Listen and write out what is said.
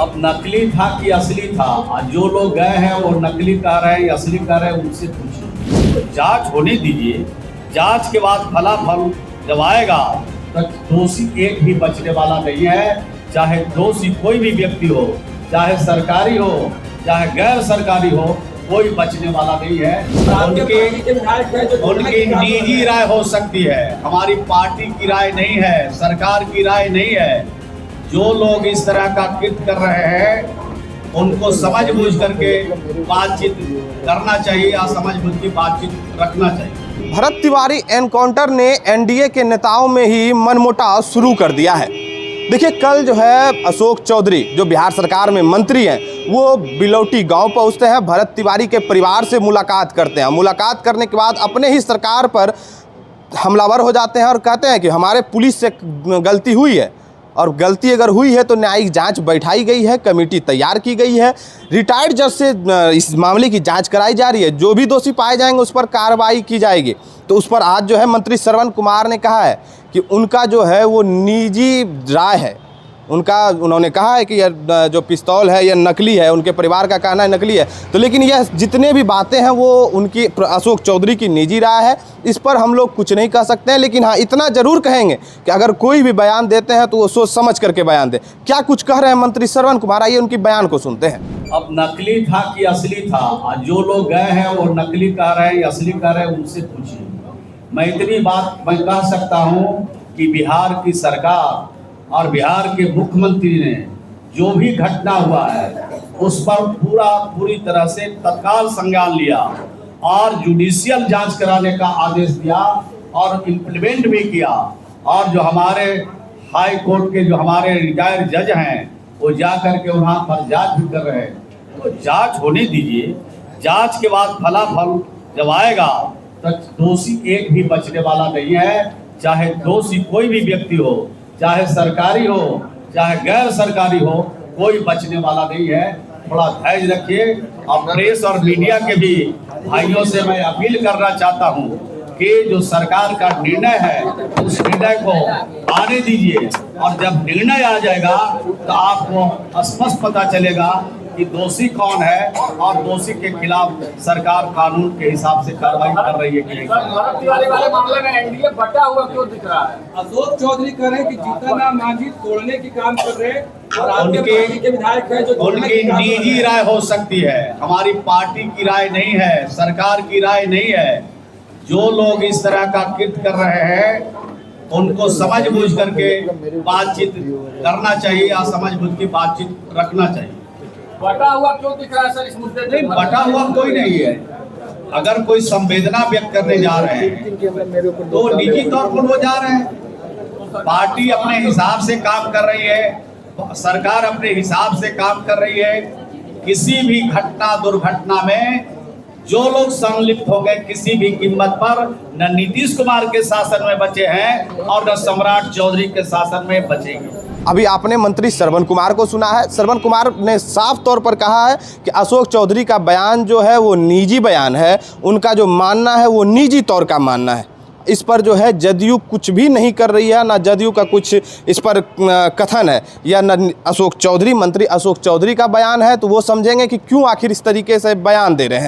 अब नकली था कि असली था, जो लोग गए हैं वो नकली कह रहे हैं, असली कह रहे हैं, उनसे पूछिए। तो जांच होने दीजिए, जांच के बाद फलाफल जब आएगा तो दोषी एक भी बचने वाला नहीं है। चाहे दोषी कोई भी व्यक्ति हो, चाहे सरकारी हो चाहे गैर सरकारी हो, कोई बचने वाला नहीं है। उनकी निजी राय हो सकती है, हमारी पार्टी की राय नहीं है, सरकार की राय नहीं है। जो लोग इस तरह का कृत्य कर रहे हैं उनको समझ बूझ करके बातचीत करना चाहिए या समझ बूझ की बातचीत रखना चाहिए। भरत तिवारी एनकाउंटर ने एनडीए के नेताओं में ही मनमुटाव शुरू कर दिया है। देखिए, कल जो है अशोक चौधरी जो बिहार सरकार में मंत्री हैं, वो बिलौटी गांव पहुंचते हैं, भरत तिवारी के परिवार से मुलाकात करते हैं। मुलाकात करने के बाद अपने ही सरकार पर हमलावर हो जाते हैं और कहते हैं कि हमारे पुलिस से गलती हुई है और गलती अगर हुई है तो न्यायिक जांच बैठाई गई है, कमेटी तैयार की गई है, रिटायर्ड जज से इस मामले की जांच कराई जा रही है। जो भी दोषी पाए जाएंगे उस पर कार्रवाई की जाएगी। तो उस पर आज जो है मंत्री श्रवण कुमार ने कहा है कि उनका जो है वो निजी राय है। उन्होंने कहा है कि यह जो पिस्तौल है यह नकली है, उनके परिवार का कहना है नकली है। तो लेकिन यह जितने भी बातें हैं वो उनकी अशोक चौधरी की निजी राय है, इस पर हम लोग कुछ नहीं कह सकते हैं। लेकिन हाँ, इतना ज़रूर कहेंगे कि अगर कोई भी बयान देते हैं तो वो सोच समझ करके बयान दे। क्या कुछ कह रहे हैं मंत्री श्रवण कुमार, आइए उनकी बयान को सुनते हैं। अब नकली था कि असली था, जो लोग गए हैं वो नकली कह रहे हैं, असली कह रहे हैं, उनसे पूछिए। मैं इतनी बात मैं कह सकता हूँ कि बिहार की सरकार और बिहार के मुख्यमंत्री ने जो भी घटना हुआ है उस पर पूरी तरह से तत्काल संज्ञान लिया और जुडिशियल जांच कराने का आदेश दिया और इम्प्लीमेंट भी किया। और जो हमारे हाई कोर्ट के जो हमारे रिटायर्ड जज हैं वो जा करके वहाँ पर जांच भी कर रहे हैं। तो जांच होने दीजिए, जांच के बाद फलाफल जब आएगा तो दोषी एक भी बचने वाला नहीं है। चाहे दोषी कोई भी व्यक्ति हो, चाहे सरकारी हो चाहे गैर सरकारी हो, कोई बचने वाला नहीं है। थोड़ा धैर्य रखिए। और प्रेस और मीडिया के भी भाइयों से मैं अपील करना चाहता हूं कि जो सरकार का निर्णय है उस निर्णय को आने दीजिए, और जब निर्णय आ जाएगा तो आपको स्पष्ट पता चलेगा कि दोषी कौन है और दोषी के खिलाफ सरकार कानून के हिसाब से कार्रवाई कर रही है कि नहीं। भरत तिवारी वाले मामले में एनडीए बटा हुआ क्यों दिख रहा है? अशोक चौधरी कह रहे हैं कि जीतन मांझी तोड़ने की काम कर रहे हैं और आपके पार्टी के विधायक हैं जो उनकी निजी राय हो सकती है, हमारी पार्टी की राय नहीं है, सरकार की राय नहीं है। जो लोग इस तरह का कृत्य कर रहे हैं उनको समझ बूझ करके बातचीत करना चाहिए या समझ बूझ की बातचीत रखना चाहिए। बटा हुआ क्यों दिख रहा है सर इस मुद्दे पे? नहीं, बटा हुआ कोई नहीं है। अगर कोई संवेदना व्यक्त करने जा रहे हैं तो निजी तौर पर वो जा रहे हैं। पार्टी अपने हिसाब से काम कर रही है, सरकार अपने हिसाब से काम कर रही है। किसी भी घटना दुर्घटना में जो लोग संलिप्त हो गए किसी भी कीमत पर, न नीतीश कुमार के शासन में बचे हैं और न सम्राट चौधरी के शासन में बचेंगे। अभी आपने मंत्री श्रवण कुमार को सुना है। श्रवण कुमार ने साफ तौर पर कहा है कि अशोक चौधरी का बयान जो है वो निजी बयान है, उनका जो मानना है वो निजी तौर का मानना है। इस पर जो है जदयू कुछ भी नहीं कर रही है, ना जदयू का कुछ इस पर कथन है या न अशोक चौधरी मंत्री अशोक चौधरी का बयान है। तो वो समझेंगे कि क्यों आखिर इस तरीके से बयान दे रहे हैं।